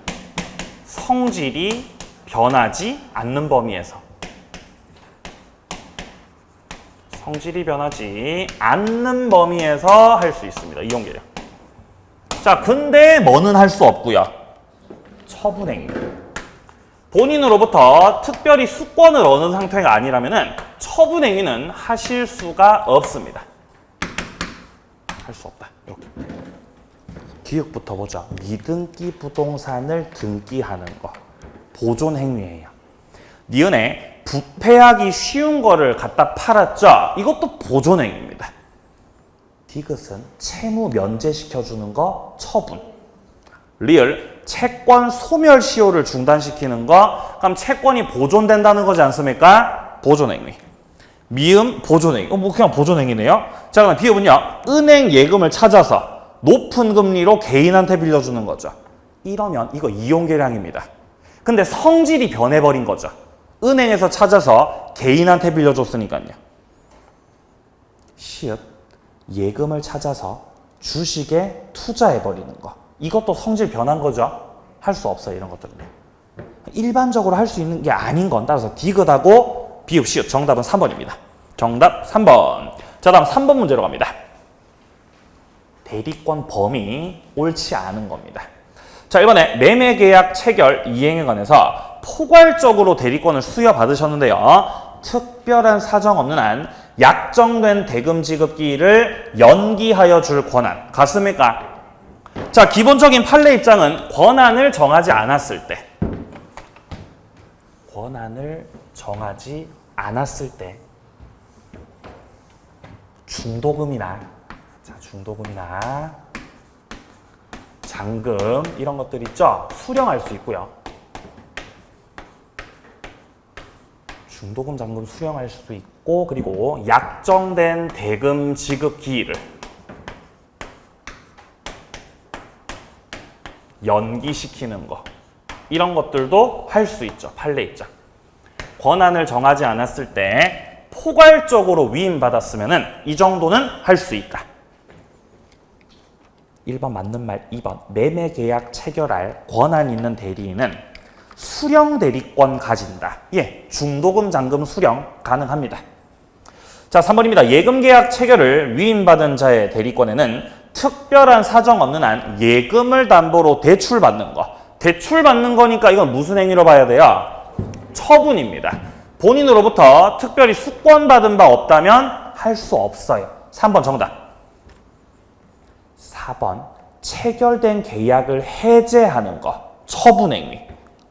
성질이 변하지 않는 범위에서 성질이 변하지 않는 범위에서 할 수 있습니다. 이용계량. 자, 근데 뭐는 할 수 없고요. 처분행위. 본인으로부터 특별히 수권을 얻는 상태가 아니라면 처분행위는 하실 수가 없습니다. 할 수 없다. 이렇게. 기억부터 보자. 미등기 부동산을 등기하는 거. 보존행위예요. 니은에 부패하기 쉬운 거를 갖다 팔았죠? 이것도 보존행위입니다. 디귿은 채무 면제시켜주는 거 처분. 리을 채권 소멸시효를 중단시키는 거. 그럼 채권이 보존된다는 거지 않습니까? 보존행위. 미음 보존행위. 뭐 그냥 보존행위네요. 자, 그럼 비읍은요. 은행 예금을 찾아서 높은 금리로 개인한테 빌려주는 거죠. 이러면 이거 이용계량입니다. 근데 성질이 변해버린 거죠. 은행에서 찾아서 개인한테 빌려줬으니까요. 시읍 예금을 찾아서 주식에 투자해버리는 거. 이것도 성질 변한 거죠. 할 수 없어요. 이런 것들은. 일반적으로 할 수 있는 게 아닌 건 따라서 디귿하고 비읍, 시읍. 정답은 3번입니다. 정답 3번. 자, 다음 3번 문제로 갑니다. 대리권 범위 옳지 않은 겁니다. 자, 이번에 매매계약 체결 이행에 관해서 포괄적으로 대리권을 수여받으셨는데요. 특별한 사정 없는 한 약정된 대금 지급 기일을 연기하여 줄 권한. 같습니까? 자, 기본적인 판례 입장은 권한을 정하지 않았을 때. 권한을 정하지 않았을 때 중도금이나 잔금 이런 것들 있죠? 수령할 수 있고요. 중도금, 잔금 수령할 수 있고, 그리고 약정된 대금 지급 기일을 연기시키는 거, 이런 것들도 할 수 있죠. 판례 입장. 권한을 정하지 않았을 때 포괄적으로 위임받았으면 이 정도는 할 수 있다. 1번 맞는 말. 2번 매매계약 체결할 권한 있는 대리인은 수령 대리권 가진다. 예, 중도금, 잔금 수령 가능합니다. 자, 3번입니다. 예금계약 체결을 위임받은 자의 대리권에는 특별한 사정 없는 한 예금을 담보로 대출받는 거. 대출받는 거니까 이건 무슨 행위로 봐야 돼요? 처분입니다. 본인으로부터 특별히 수권받은 바 없다면 할 수 없어요. 3번 정답. 4번 체결된 계약을 해제하는 거, 처분행위.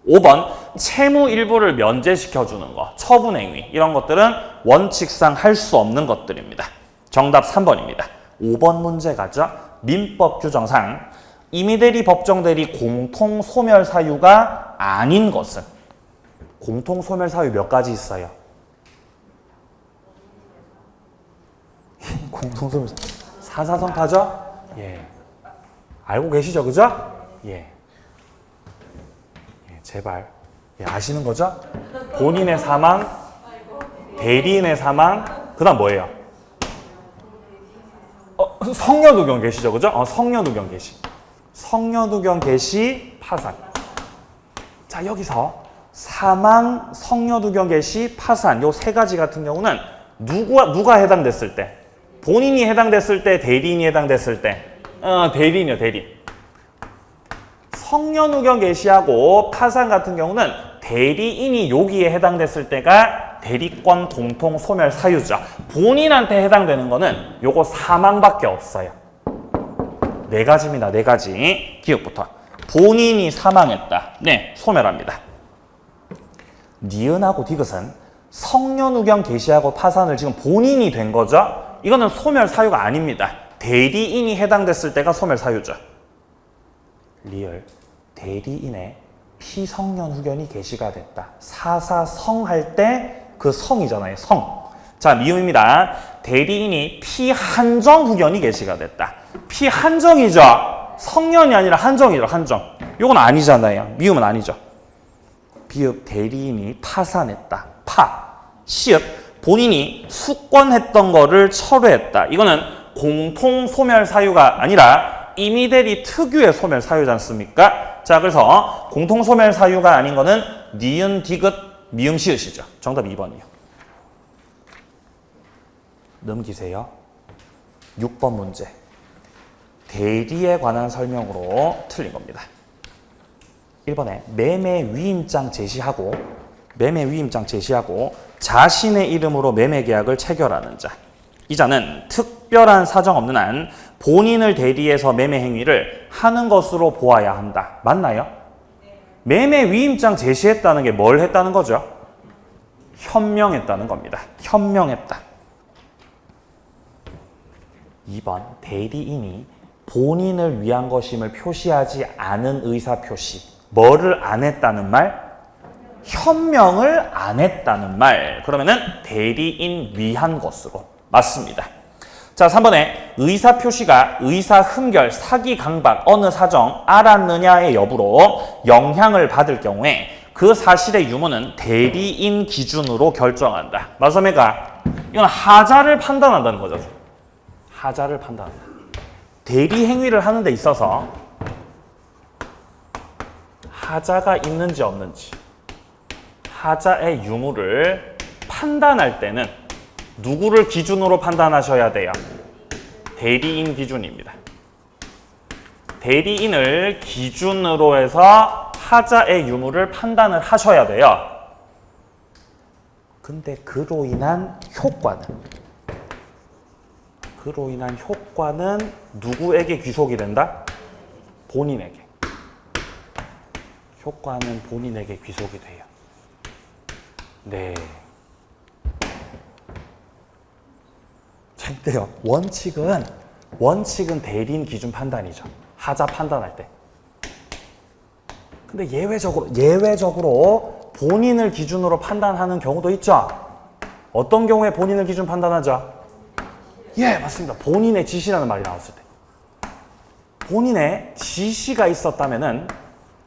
5번 채무 일부를 면제시켜주는 거, 처분행위. 이런 것들은 원칙상 할 수 없는 것들입니다. 정답 3번입니다. 5번 문제 가죠. 민법 규정상 임의대리, 법정대리 공통 소멸 사유가 아닌 것은. 공통 소멸 사유 몇 가지 있어요? 공통 소멸 사사성타죠? 예. 알고 계시죠? 그죠? 예. 제발. 예, 아시는 거죠? 본인의 사망, 대리인의 사망, 그 다음 뭐예요? 성녀두경 계시죠? 그죠? 성녀두경 계시. 성녀두경 계시, 파산. 자, 여기서 사망, 성녀두경 계시, 파산 요 세 가지 같은 경우는 누가 해당됐을 때? 본인이 해당됐을 때, 대리인이 해당됐을 때. 대리인이요, 대리인. 성녀누경 계시하고 파산 같은 경우는 대리인이 여기에 해당됐을 때가 대리권 공통 소멸 사유죠. 본인한테 해당되는 거는 요거 사망밖에 없어요. 네 가지입니다. 네 가지. 기억부터. 본인이 사망했다. 네, 소멸합니다. 니은하고 디귿은 성녀누경 계시하고 파산을 지금 본인이 된 거죠. 이거는 소멸 사유가 아닙니다. 대리인이 해당됐을 때가 소멸 사유죠. 리을. 대리인의 피성년 후견이 계시가 됐다. 사사성할 때 그 성이잖아요. 성. 자, 미음입니다. 대리인이 피한정 후견이 계시가 됐다. 피한정이죠. 성년이 아니라 한정이죠. 한정. 요건 아니잖아요. 미음은 아니죠. 비읍 대리인이 파산했다. 시읍 본인이 수권했던 거를 철회했다. 이거는 공통 소멸 사유가 아니라 임의대리 특유의 소멸 사유지 않습니까? 자, 그래서 공통 소멸 사유가 아닌 거는 니은, 디귿, 미음, 시읒이죠. 정답 2번이요. 넘기세요. 6번 문제. 대리에 관한 설명으로 틀린 겁니다. 1번에 매매 위임장 제시하고 자신의 이름으로 매매 계약을 체결하는 자. 이 자는 특별한 사정 없는 한 본인을 대리해서 매매 행위를 하는 것으로 보아야 한다. 맞나요? 매매 위임장 제시했다는 게 뭘 했다는 거죠? 현명했다는 겁니다. 현명했다. 2번 대리인이 본인을 위한 것임을 표시하지 않은 의사표시. 뭐를 안 했다는 말? 현명을 안 했다는 말. 그러면은 대리인 위한 것으로. 맞습니다. 자, 3번에 의사표시가 의사흠결, 사기, 강박, 어느 사정 알았느냐의 여부로 영향을 받을 경우에 그 사실의 유무는 대리인 기준으로 결정한다. 맞습니까? 이건 하자를 판단한다는 거죠. 하자를 판단한다. 대리 행위를 하는 데 있어서 하자가 있는지 없는지, 하자의 유무를 판단할 때는 누구를 기준으로 판단하셔야 돼요? 대리인 기준입니다. 대리인을 기준으로 해서 하자의 유무를 판단을 하셔야 돼요. 근데 그로 인한 효과는 누구에게 귀속이 된다? 본인에게. 효과는 본인에게 귀속이 돼요. 네. 자, 이때요. 원칙은 대리인 기준 판단이죠. 하자 판단할 때. 근데 예외적으로 본인을 기준으로 판단하는 경우도 있죠. 어떤 경우에 본인을 기준 판단하죠? 예, 맞습니다. 본인의 지시라는 말이 나왔을 때. 본인의 지시가 있었다면은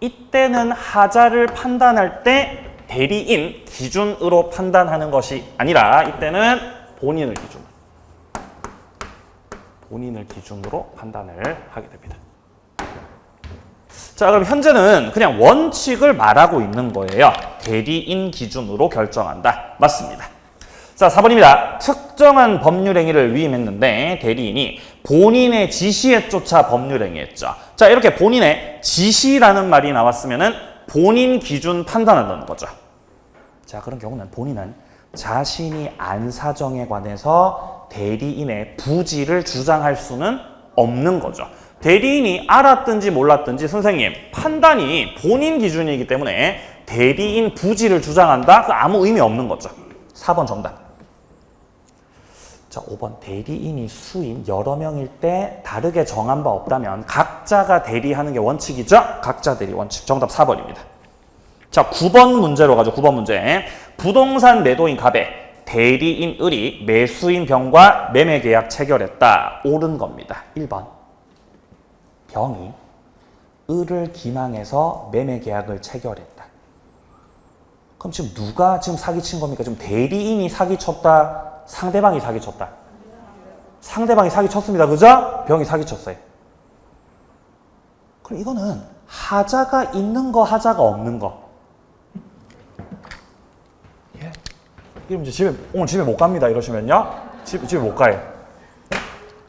이때는 하자를 판단할 때 대리인 기준으로 판단하는 것이 아니라 이때는 본인을 기준으로 판단을 하게 됩니다. 자, 그럼 현재는 그냥 원칙을 말하고 있는 거예요. 대리인 기준으로 결정한다. 맞습니다. 자, 4번입니다. 특정한 법률행위를 위임했는데 대리인이 본인의 지시에 쫓아 법률행위했죠. 자, 이렇게 본인의 지시라는 말이 나왔으면은 본인 기준 판단한다는 거죠. 자, 그런 경우는 본인은 자신이 안 사정에 관해서 대리인의 부지를 주장할 수는 없는 거죠. 대리인이 알았든지 몰랐든지 선생님, 판단이 본인 기준이기 때문에 대리인 부지를 주장한다? 그 아무 의미 없는 거죠. 4번 정답. 자, 5번. 대리인이 수인 여러 명일 때 다르게 정한 바 없다면 각자가 대리하는 게 원칙이죠? 각자 대리 원칙. 정답 4번입니다. 자, 9번 문제로 가죠. 9번 문제. 부동산 매도인 갑에 대리인 을이 매수인 병과 매매 계약 체결했다. 옳은 겁니다. 1번. 병이 을을 기망해서 매매 계약을 체결했다. 그럼 지금 누가 지금 사기친 겁니까? 지금 대리인이 사기쳤다? 상대방이 사기쳤다? 상대방이 사기쳤습니다. 그죠? 병이 사기쳤어요. 그럼 이거는 하자가 있는 거, 하자가 없는 거. 예? 그럼 이제 오늘 집에 못 갑니다. 이러시면요. 집에 못 가요.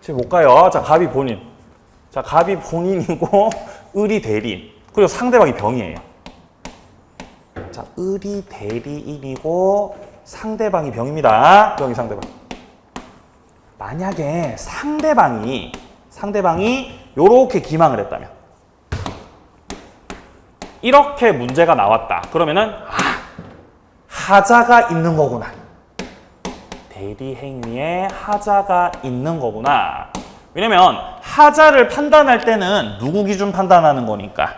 집에 못 가요. 자, 갑이 본인. 자, 갑이 본인이고, 을이 대리인. 그리고 상대방이 병이에요. 자, 을이 대리인이고, 상대방이 병입니다. 병이 상대방. 만약에 상대방이 요렇게 기망을 했다면, 이렇게 문제가 나왔다. 그러면은, 하자가 있는 거구나. 대리 행위에 하자가 있는 거구나. 왜냐면 하자를 판단할 때는 누구 기준 판단하는 거니까?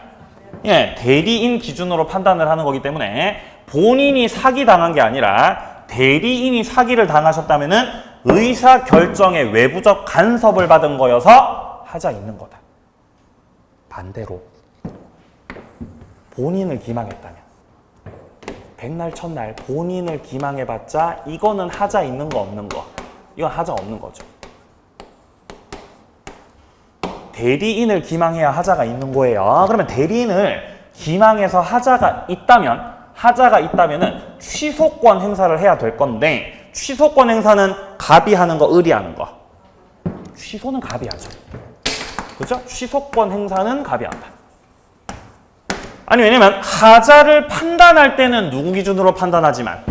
예, 대리인 기준으로 판단을 하는 거기 때문에 본인이 사기당한 게 아니라 대리인이 사기를 당하셨다면은 의사 결정에 외부적 간섭을 받은 거여서 하자 있는 거다. 반대로 본인을 기망했다면 백날 첫날 본인을 기망해봤자 이거는 하자 있는 거 없는 거. 이건 하자 없는 거죠. 대리인을 기망해야 하자가 있는 거예요. 그러면 대리인을 기망해서 하자가 있다면은 취소권 행사를 해야 될 건데 취소권 행사는 갑이 하는 거, 을이 하는 거. 취소는 갑이 하죠. 그렇죠? 취소권 행사는 갑이 한다. 아니, 왜냐면 하자를 판단할 때는 누구 기준으로 판단하지만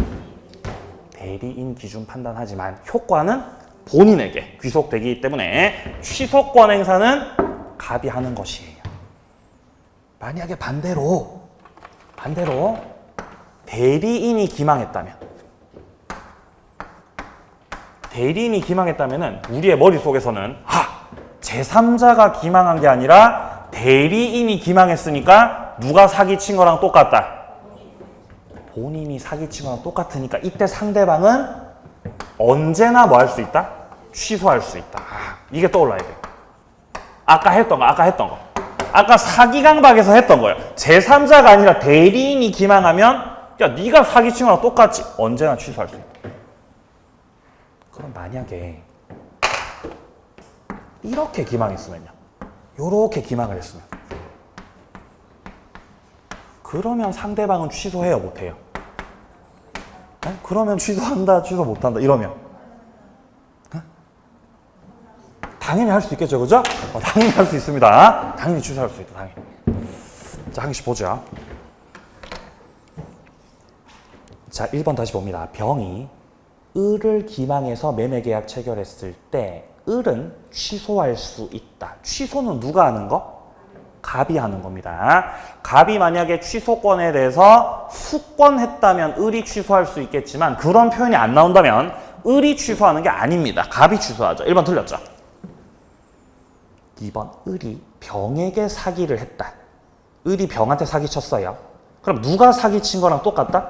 대리인 기준 판단하지만 효과는 본인에게 귀속되기 때문에 취소권 행사는 갑이 하는 것이에요. 만약에 반대로 대리인이 기망했다면은 우리의 머릿속에서는 제3자가 기망한 게 아니라 대리인이 기망했으니까 누가 사기친 거랑 똑같다. 본인이 사기친 거랑 똑같으니까 이때 상대방은 언제나 뭐 할 수 있다? 취소할 수 있다. 이게 떠올라야 돼. 아까 했던 거. 아까 사기강박에서 했던 거예요. 제3자가 아니라 대리인이 기망하면 야, 네가 사기친 거랑 똑같지. 언제나 취소할 수 있다. 그럼 만약에 이렇게 기망했으면요. 요렇게 기망을 했으면 그러면 상대방은 취소해요, 못해요? 네? 그러면 취소한다, 취소 못한다 이러면 당연히 할 수 있겠죠, 그죠? 당연히 할 수 있습니다. 당연히 취소할 수 있다, 당연히. 자, 한 개씩 보자. 자, 1번 다시 봅니다. 병이 을을 기망해서 매매계약 체결했을 때 을은 취소할 수 있다. 취소는 누가 하는 거? 갑이 하는 겁니다. 갑이 만약에 취소권에 대해서 수권했다면 을이 취소할 수 있겠지만 그런 표현이 안 나온다면 을이 취소하는 게 아닙니다. 갑이 취소하죠. 1번 틀렸죠. 2번 을이 병에게 사기를 했다. 을이 병한테 사기쳤어요. 그럼 누가 사기친 거랑 똑같다?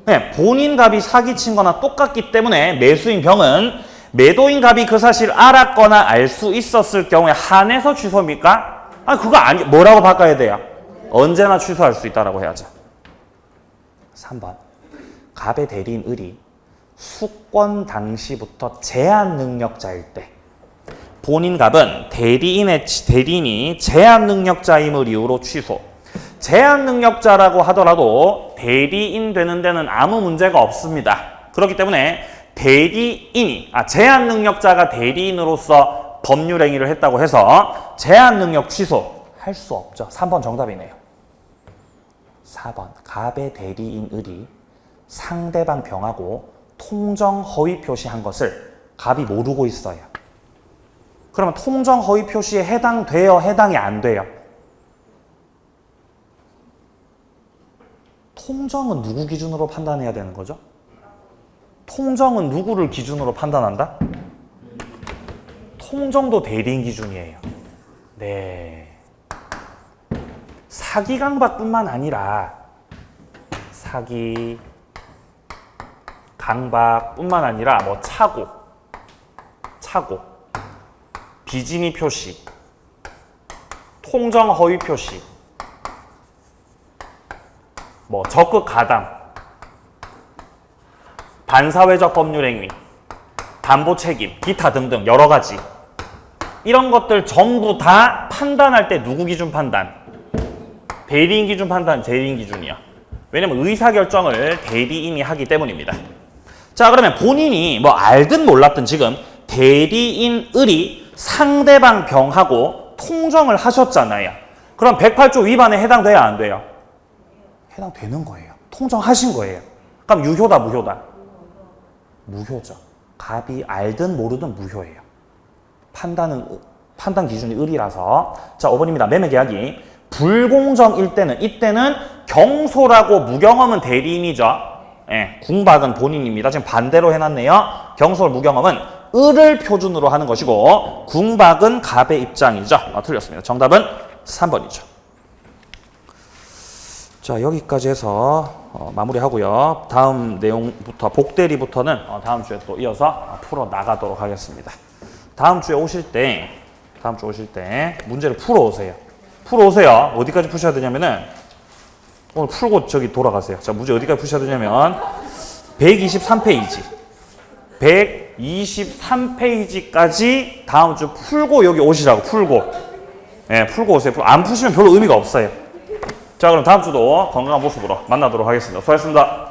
네, 본인 갑이 사기친 거나 똑같기 때문에 매수인 병은 매도인 갑이 그 사실을 알았거나 알 수 있었을 경우에 한해서 취소입니까? 그거 아니, 뭐라고 바꿔야 돼요? 언제나 취소할 수 있다라고 해야죠. 3번. 갑의 대리인 을이 수권 당시부터 제한 능력자일 때 본인 갑은 대리인이 제한 능력자임을 이유로 취소. 제한 능력자라고 하더라도 대리인 되는 데는 아무 문제가 없습니다. 그렇기 때문에 제한 능력자가 대리인으로서 법률 행위를 했다고 해서 제한 능력 취소할 수 없죠. 3번 정답이네요. 4번 갑의 대리인 을이 상대방 병하고 통정 허위 표시한 것을 갑이 모르고 있어요. 그러면 통정 허위 표시에 해당돼요? 해당이 안 돼요? 통정은 누구 기준으로 판단해야 되는 거죠? 통정은 누구를 기준으로 판단한다? 통정도 대리인 기준이에요. 네. 사기 강박뿐만 아니라 사기 강박뿐만 아니라 뭐 차고 비진이 표시, 통정 허위 표시, 뭐 적극 가담, 반사회적 법률 행위, 담보 책임, 기타 등등 여러 가지 이런 것들 전부 다 판단할 때 누구 기준 판단? 대리인 기준 판단, 대리인 기준이야. 왜냐면 의사결정을 대리인이 하기 때문입니다. 자, 그러면 본인이 뭐 알든 몰랐든 지금 대리인 을이 상대방 병하고 통정을 하셨잖아요. 그럼 108조 위반에 해당돼야 안 돼요? 해당되는 거예요. 통정하신 거예요. 그럼 유효다, 무효다? 무효죠. 갑이 알든 모르든 무효예요. 판단 기준이 을이라서. 자, 5번입니다. 매매계약이 불공정일 때는, 이때는 경소라고 무경험은 대리인이죠. 예, 궁박은 본인입니다. 지금 반대로 해놨네요. 경솔 무경험은 을을 표준으로 하는 것이고 궁박은 갑의 입장이죠. 틀렸습니다. 정답은 3번이죠. 자, 여기까지 해서 마무리하고요. 다음 내용부터 복대리부터는 다음 주에 또 이어서 풀어 나가도록 하겠습니다. 다음 주에 오실 때 문제를 풀어 오세요. 어디까지 푸셔야 되냐면은 오늘 풀고 저기 돌아가세요. 자, 문제 어디까지 푸셔야 되냐면 123페이지. 123페이지까지 다음 주 풀고 여기 오시라고. 풀고 오세요. 안 푸시면 별로 의미가 없어요. 자, 그럼 다음 주도 건강한 모습으로 만나도록 하겠습니다. 수고하셨습니다.